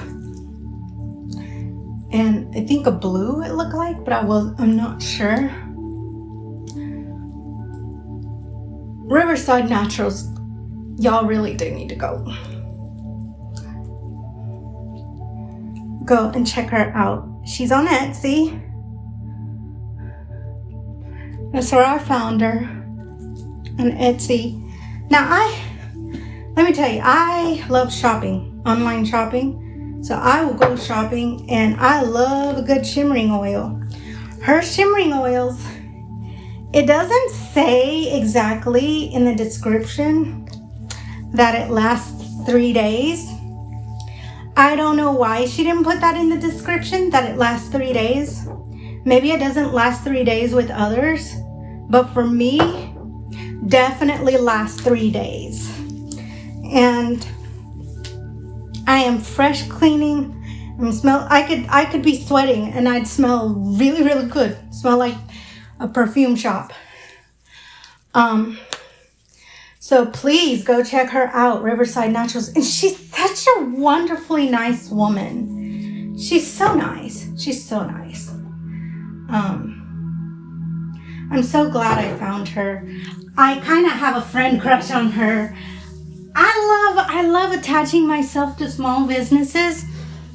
and I think a blue it looked like, but I'm not sure. Riverside Naturals, y'all really do need to go and check her out. She's on Etsy. That's where I found her, on Etsy. Now let me tell you, I love shopping, online shopping. So I will go shopping, and I love a good shimmering oil. Her shimmering oils, it doesn't say exactly in the description that it lasts 3 days. I don't know why she didn't put that in the description, that it lasts 3 days. Maybe it doesn't last 3 days with others, but for me, definitely lasts 3 days. And I am fresh cleaning. I could be sweating and I'd smell really, really good. Smell like a perfume shop. So please go check her out, Riverside Naturals. And she's such a wonderfully nice woman. She's so nice. She's so nice. I'm so glad I found her. I kind of have a friend crush on her. I love attaching myself to small businesses,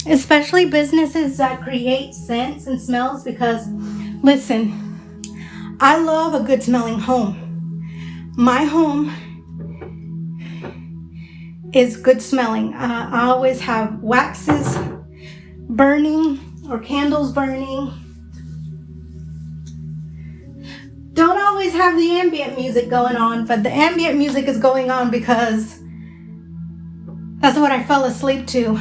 especially businesses that create scents and smells, because listen, I love a good smelling home. My home is good smelling. I always have waxes burning or candles burning. Don't always have the ambient music going on, but the ambient music is going on because that's what I fell asleep to.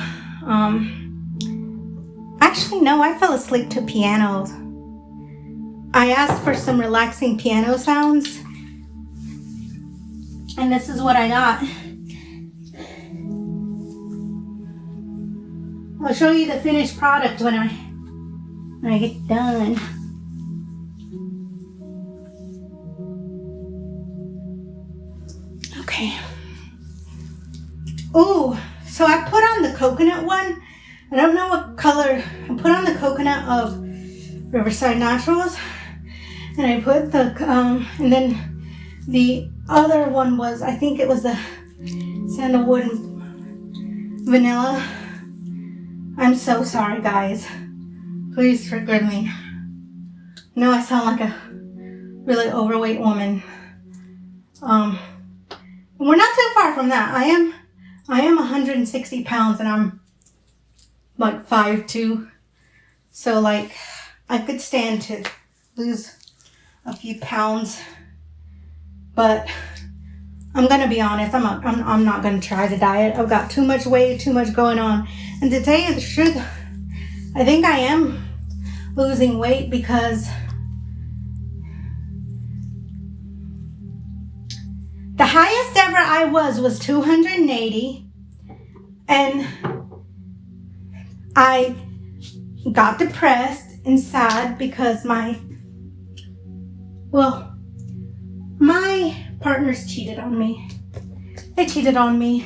Actually, no, I fell asleep to pianos. I asked for some relaxing piano sounds, and this is what I got. I'll show you the finished product when I get done. Okay. Oh, so I put on the coconut one. I don't know what color. I put on the coconut of Riverside Naturals, and I put the and then the other one was, I think it was the sandalwood and vanilla. I'm so sorry, guys. Please forgive me. I know I sound like a really overweight woman. We're not too far from that. I am 160 pounds and I'm like 5'2". So like I could stand to lose a few pounds, but I'm gonna be honest. I'm not gonna try the diet. I've got too much weight, too much going on. And to tell you the truth, I think I am losing weight because the highest ever I was 280, and I got depressed and sad because my partners cheated on me. They cheated on me.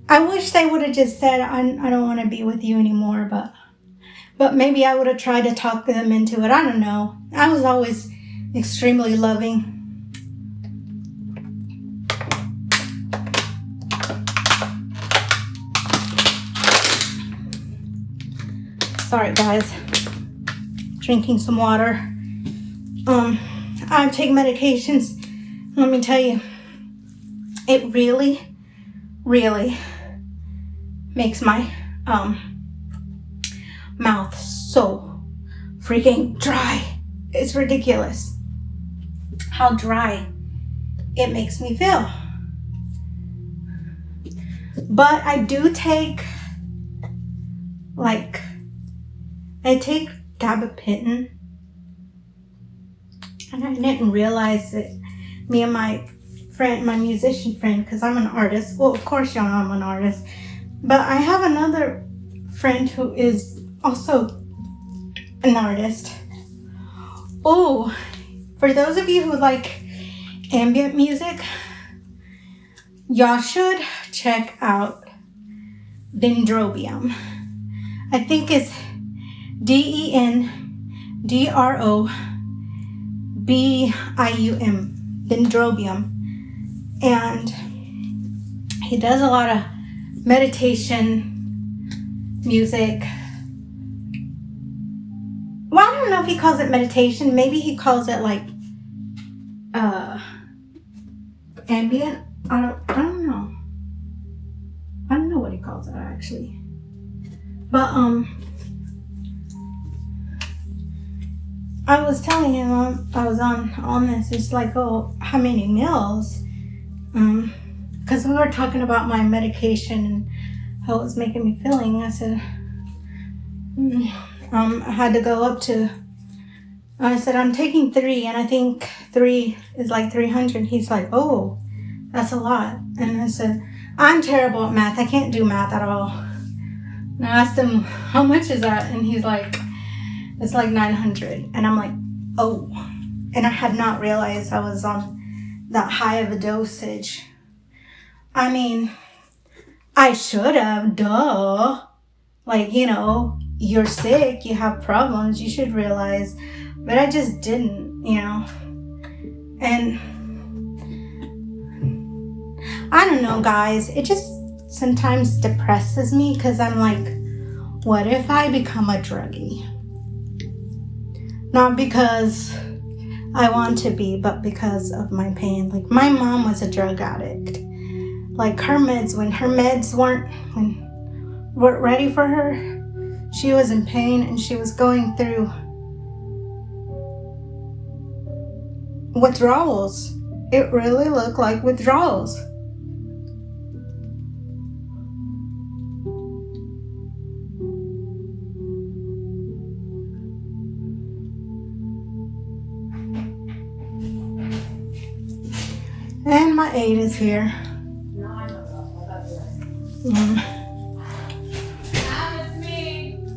I wish they would have just said, I don't want to be with you anymore, but maybe I would have tried to talk them into it. I don't know. I was always extremely loving. Sorry, guys. Drinking some water. I take medications. Let me tell you, it really, really makes my mouth so freaking dry. It's ridiculous how dry it makes me feel. But I do take, I take gabapentin, and I didn't realize it. Me and my friend, my musician friend, because I'm an artist. Well, of course y'all know I'm an artist. But I have another friend who is also an artist. Oh, for those of you who like ambient music, y'all should check out Dendrobium. I think it's Dendrobium. Dendrobium. And he does a lot of meditation music. Well, I don't know if he calls it meditation. Maybe he calls it like ambient. I don't know. calls that actually. But I was telling him I was on this. It's like, oh, how many meals? Because we were talking about my medication and how it was making me feeling. I said, I had to go up to. I said I'm taking 3, and I think 3 is like 300. He's like, oh, that's a lot. And I said, I'm terrible at math. I can't do math at all. And I asked him, how much is that? And he's like, it's like 900. And I'm like, oh. And I had not realized I was on that high of a dosage. I mean, I should have, duh. Like, you know, you're sick, you have problems, you should realize. But I just didn't, you know. And I don't know, guys. It just sometimes depresses me because I'm like, what if I become a druggie? Not because I want to be, but because of my pain. Like, my mom was a drug addict. Like, her meds, when her meds weren't ready for her, she was in pain and she was going through withdrawals. It really looked like withdrawals. And my aide is here.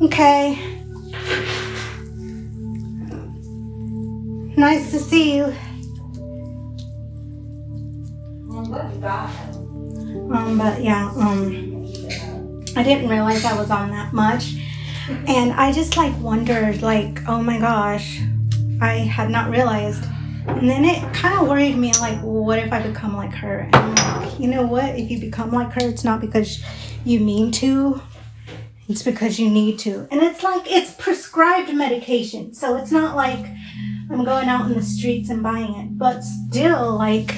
Okay. Nice to see you. But yeah, I didn't realize I was on that much. And I just like wondered, like, oh my gosh, I had not realized. And then it kind of worried me, like, well, what if I become like her? And I'm like, you know what? If you become like her, it's not because you mean to. It's because you need to. And it's like, it's prescribed medication. So it's not like I'm going out in the streets and buying it. But still, like,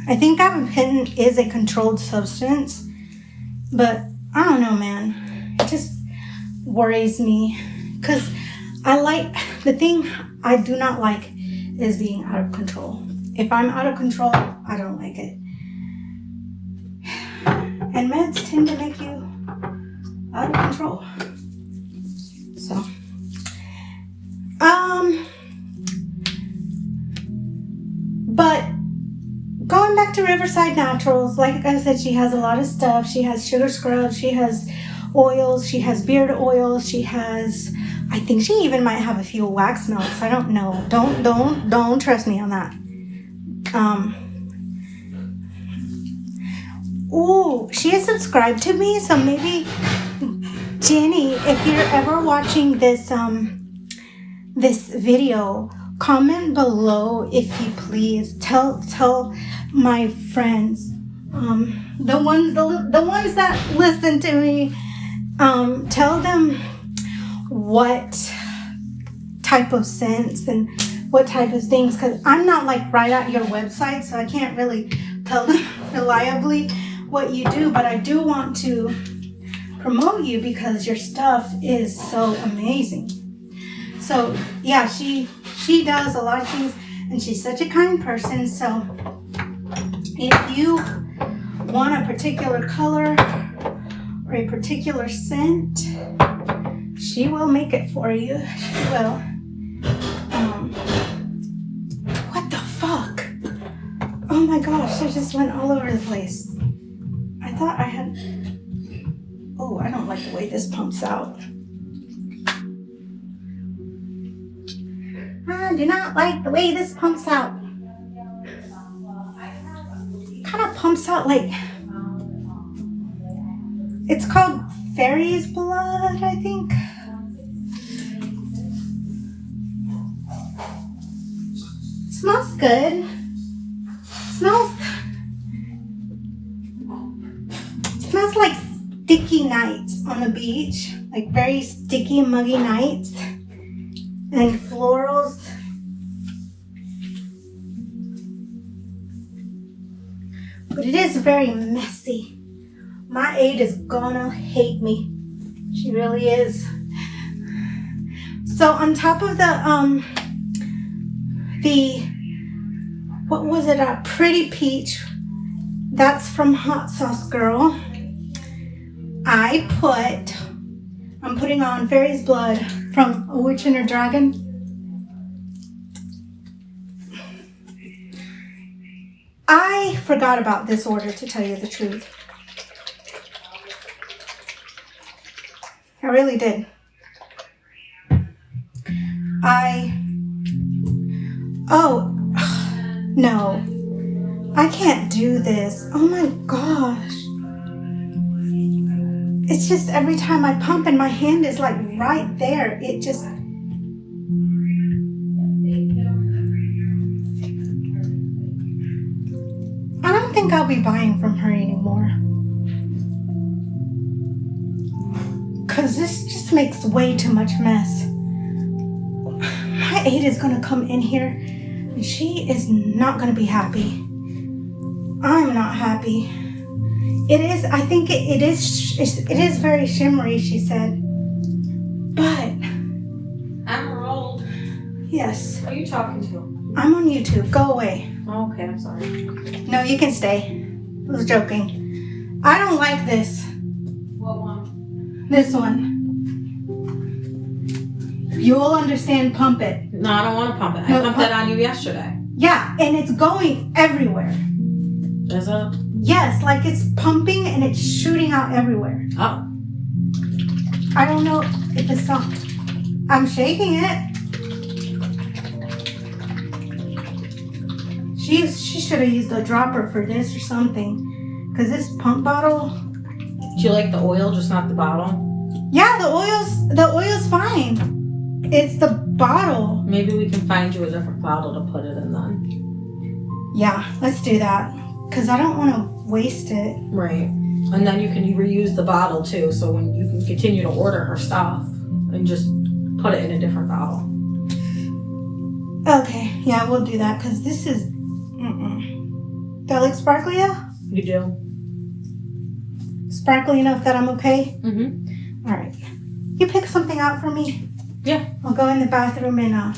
I think gabapentin is a controlled substance. But I don't know, man. It just worries me. Because the thing I do not like is being out of control. If I'm out of control, I don't like it. And meds tend to make you out of control. So, but going back to Riverside Naturals, like I said, she has a lot of stuff. She has sugar scrubs, she has oils, she has beard oils, she has, I think she even might have a few wax melts. I don't know. Don't trust me on that. Oh, she is subscribed to me, so maybe Jenny, if you're ever watching this this video, comment below if you please. Tell my friends, the ones that listen to me, tell them what type of scents and what type of things, because I'm not like right at your website, so I can't really tell them reliably what you do, but I do want to promote you because your stuff is so amazing. So yeah, she does a lot of things, and she's such a kind person. So if you want a particular color or a particular scent, she will make it for you. She will. What the fuck? Oh my gosh, I just went all over the place. I thought I had... Oh, I don't like the way this pumps out. I do not like the way this pumps out. Kind of pumps out like... It's called fairy's blood, I think. Smells good. Smells like sticky nights on the beach, like very sticky, muggy nights, and florals. But it is very messy. My aide is gonna hate me. She really is. So on top of the what was it? A Pretty Peach. That's from Hot Sauce Girl. I'm putting on Fairy's Blood from A Witch and Her Dragon. I forgot about this order, to tell you the truth. I really did. No. I can't do this. Oh my gosh. It's just every time I pump and my hand is like right there, it just... I don't think I'll be buying from her anymore. Because this just makes way too much mess. My aide is going to come in here and she is not going to be happy. I'm not happy. I think it is very shimmery, she said. But... Emerald. Yes. Who are you talking to? I'm on YouTube. Go away. Oh, okay, I'm sorry. No, you can stay. I was joking. I don't like this. What one? This one. You'll understand pump it. No, I don't want to pump it. No, I pumped it on you yesterday. Yeah, and it's going everywhere. Is it? Yes, like it's pumping and it's shooting out everywhere. Oh. I don't know if it's soft. I'm shaking it. She should have used a dropper for this or something. Because this pump bottle... Do you like the oil, just not the bottle? Yeah, the oil's fine. It's the bottle. Maybe we can find you a different bottle to put it in then. Yeah, let's do that. Because I don't want to waste it. Right. And then you can reuse the bottle too, so when you can continue to order her stuff and just put it in a different bottle. Okay, yeah, we'll do that because this is... Do I look sparkly enough? You do? Sparkly enough that I'm okay? Mm-hmm. All right. You pick something out for me? Yeah. I'll go in the bathroom and...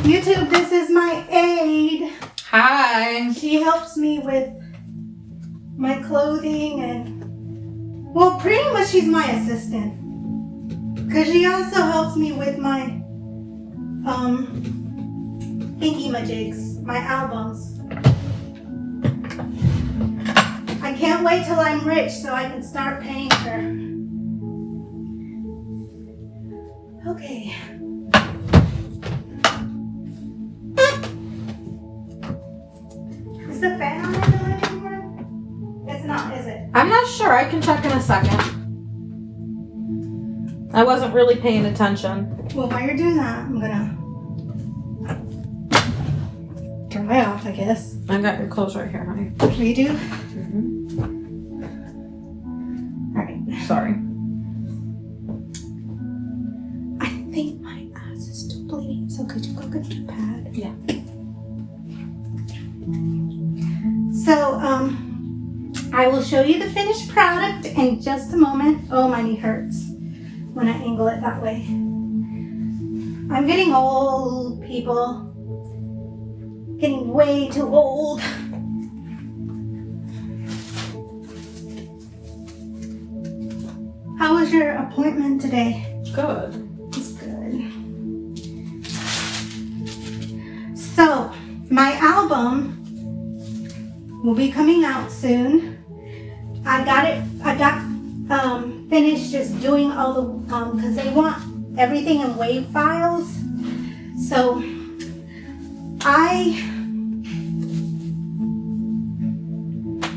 YouTube, this is my aide. Hi. She helps me with my clothing and... Well, pretty much she's my assistant. Because she also helps me with my... thingy-majigs, my albums. I can't wait till I'm rich so I can start paying her. Okay. Is the fan on in the living room? It's not, is it? I'm not sure. I can check in a second. I wasn't really paying attention. Well, while you're doing that, I'm gonna dry off, I guess. I got your clothes right here, honey. We do? Mm-hmm. Alright. Sorry. I think my ass is still bleeding, so could you go get the pad? Yeah. So, I will show you the finished product in just a moment. Oh, my knee hurts when I angle it that way. I'm getting old, people. Getting way too old. How was your appointment today? Good. It's good. So, my album will be coming out soon. I got finished just doing all the, because they want everything in WAV files. So, I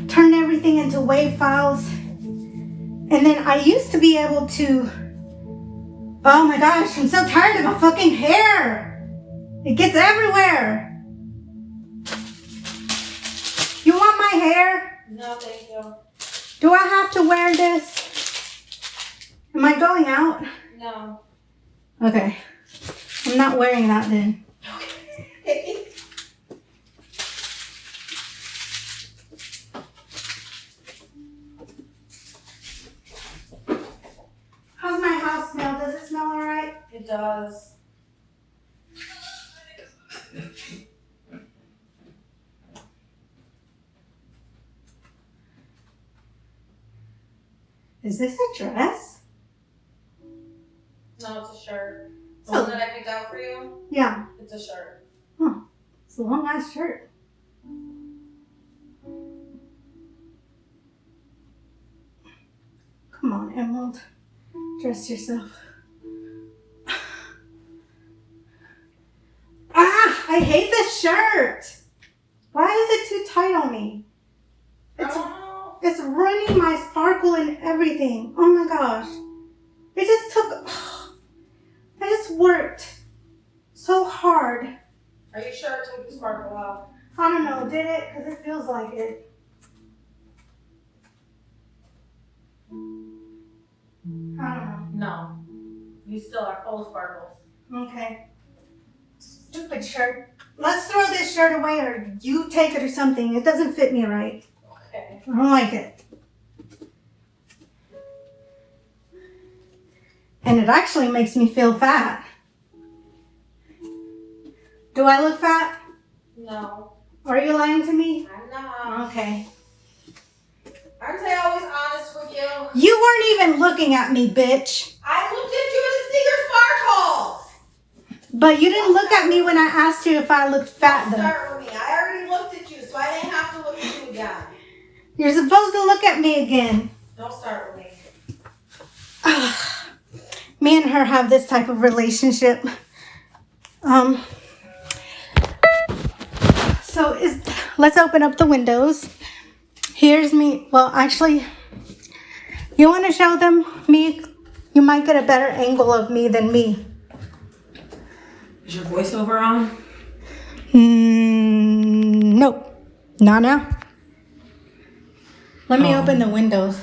turn everything into WAV files. And then I used to be able to, oh my gosh, I'm so tired of my fucking hair. It gets everywhere. You want my hair? No, thank you. Do I have to wear this? Am I going out? No. Okay. I'm not wearing that then. does. Is this a dress? No, it's a shirt. The Oh. one that I picked out for you, Yeah. it's a shirt. It's a long ass shirt. Come on, Emerald. Dress yourself. Ah! I hate this shirt! Why is it too tight on me? It's ruining my sparkle and everything. Oh my gosh. It just took... I just worked so hard. Are you sure it took the sparkle out? I don't know, did it? Because it feels like it. I don't No. You still are full of sparkles. know. Okay. Stupid shirt. Let's throw this shirt away or you take it or something. It doesn't fit me right. Okay. I don't like it. And it actually makes me feel fat. Do I look fat? No. Are you lying to me? I'm not. Okay. Aren't I always honest with you? You weren't even looking at me, bitch. I looked at you to see your sparkles. But you didn't look at me when I asked you if I looked fat, Don't though. start with me. I already looked at you, so I didn't have to look at you again. You're supposed to look at me again. Don't start with me. Me and her have this type of relationship. So let's open up the windows. Here's me. Well, actually, you want to show them me? You might get a better angle of me than me. Is your voiceover on? Nope. Not now. Let me open the windows.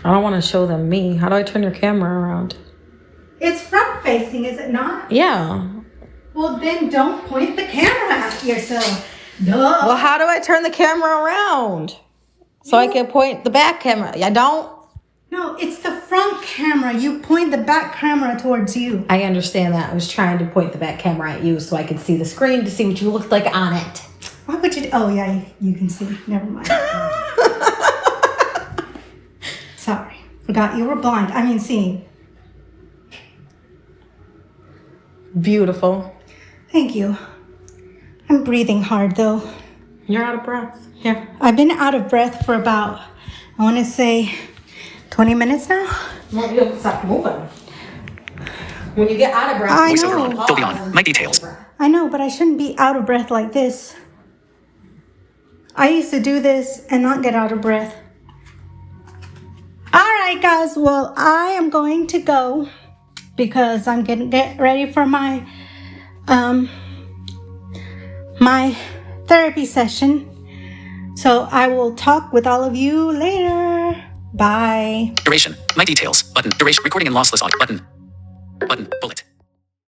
I don't want to show them me. How do I turn your camera around? It's front facing, is it not? Yeah. Well, then don't point the camera at yourself. Duh. Well, how do I turn the camera around? So I can point the back camera. I don't. No, it's the front camera. You point the back camera towards you. I understand that. I was trying to point the back camera at you so I could see the screen to see what you looked like on it. Why would you? Oh, yeah, you can see. Never mind. Sorry. Forgot you were blind. I mean, seeing. Beautiful. Thank you. I'm breathing hard, though. You're out of breath. Here. I've been out of breath for about, I want to say, 20 minutes now. Well, you don't stop moving. When you get out of breath, I you Voiceover know. on. Dolby on. My details. I know, but I shouldn't be out of breath like this. I used to do this and not get out of breath. All right, guys. Well, I am going to go because I'm getting ready for my my therapy session. So I will talk with all of you later. Bye. Duration. My details. Button. Duration. Recording in lossless audio. Button. Button. Bullet.